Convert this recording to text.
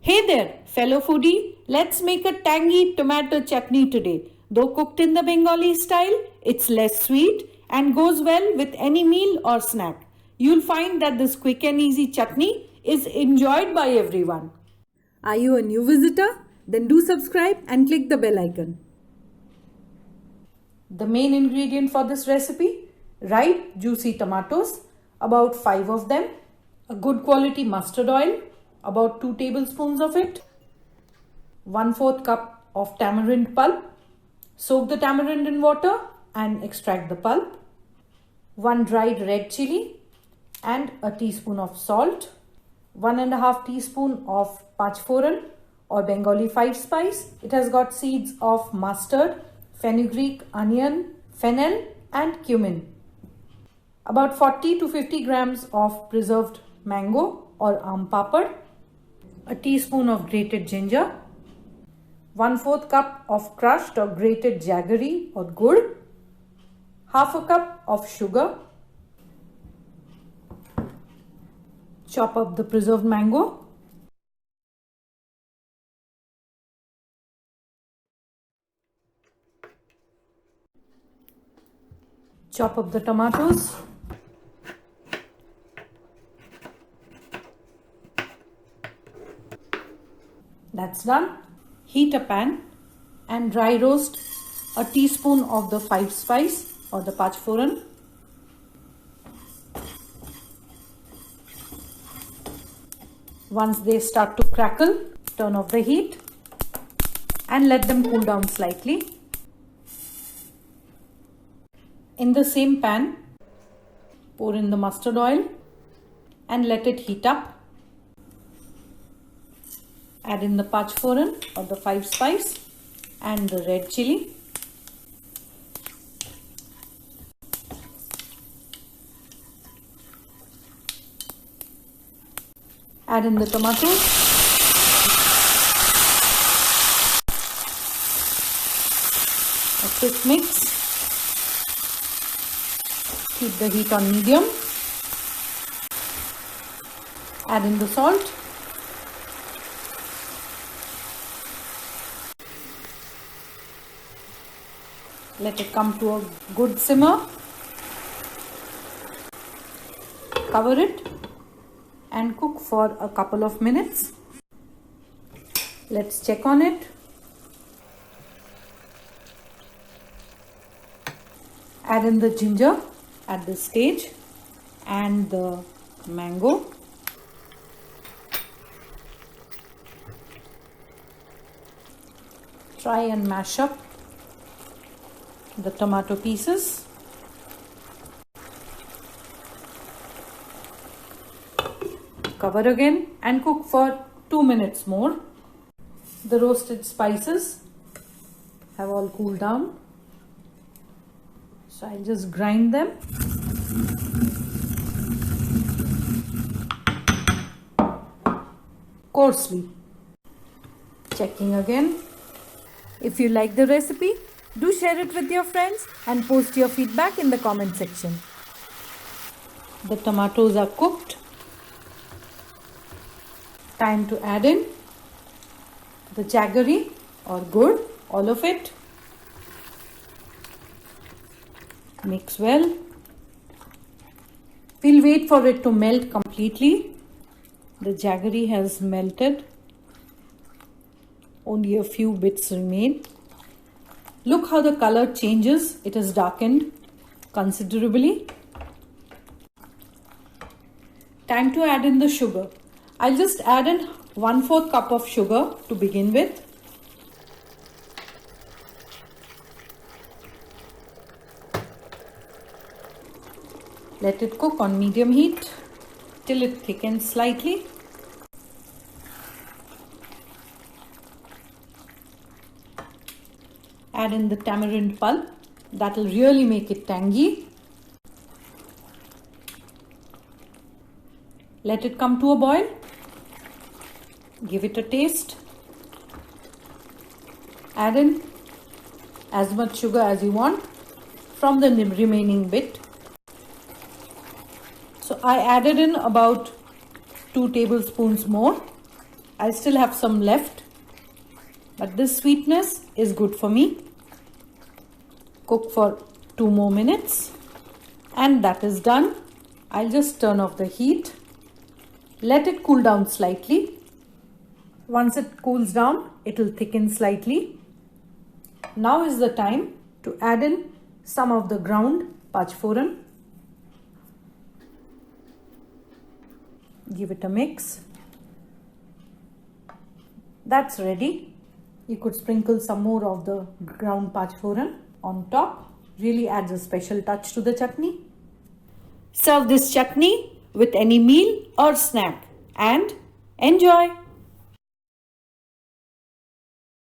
Hey there, fellow foodie. Let's make a tangy tomato chutney today. Though cooked in the Bengali style, it's less sweet and goes well with any meal or snack. You'll find that this quick and easy chutney is enjoyed by everyone. Are you a new visitor? Then do subscribe and click the bell icon. The main ingredient for this recipe: ripe juicy tomatoes, about 5 of them, a good quality mustard oil, about 2 tablespoons of it, 1/4 cup of tamarind pulp. Soak the tamarind in water and extract the pulp, 1 dried red chili and a teaspoon of salt, 1.5 teaspoon of pachforan or Bengali 5 spice. It has got seeds of mustard, fenugreek, onion, fennel and cumin. About 40 to 50 grams of preserved mango or aam papad, a teaspoon of grated ginger, 1/4 cup of crushed or grated jaggery or gur, half a cup of sugar. Chop up the preserved mango. Chop up the tomatoes. That's done. Heat a pan and dry roast a teaspoon of the 5 spice or the pachforan. Once they start to crackle, turn off the heat and let them cool down slightly. In the same pan, pour in the mustard oil and let it heat up. Add in the pachforan or the 5 spice and the red chili. Add in the tomatoes. A quick mix. Keep the heat on medium. Add in the salt. Let it come to a good simmer. Cover it and cook for a couple of minutes. Let's check on it. Add in the ginger at this stage and the mango. Try and mash up the tomato pieces. Cover again and cook for 2 minutes more. The roasted spices have all cooled down, so I'll just grind them. Coarsely. Checking again. If you like the recipe, do share it with your friends and post your feedback in the comment section. The tomatoes are cooked. Time to add in the jaggery or gur, all of it. Mix well. We'll wait for it to melt completely. The jaggery has melted. Only a few bits remain. Look how the color changes. It has darkened considerably. Time to add in the sugar. I'll just add in 1/4 cup of sugar to begin with. Let it cook on medium heat till it thickens slightly. Add in the tamarind pulp. That will really make it tangy. Let it come to a boil. Give it a taste. Add in as much sugar as you want from the remaining bit. So I added in about 2 tablespoons more. I still have some left, but this sweetness is good for me. Cook for 2 more minutes and that is done. I'll just turn off the heat. Let it cool down slightly. Once it cools down, it will thicken slightly. Now is the time to add in some of the ground Pachforan. Give it a mix. That's ready. You could sprinkle some more of the ground Pachforan on top. Really adds a special touch to the chutney. Serve this chutney with any meal or snack and enjoy.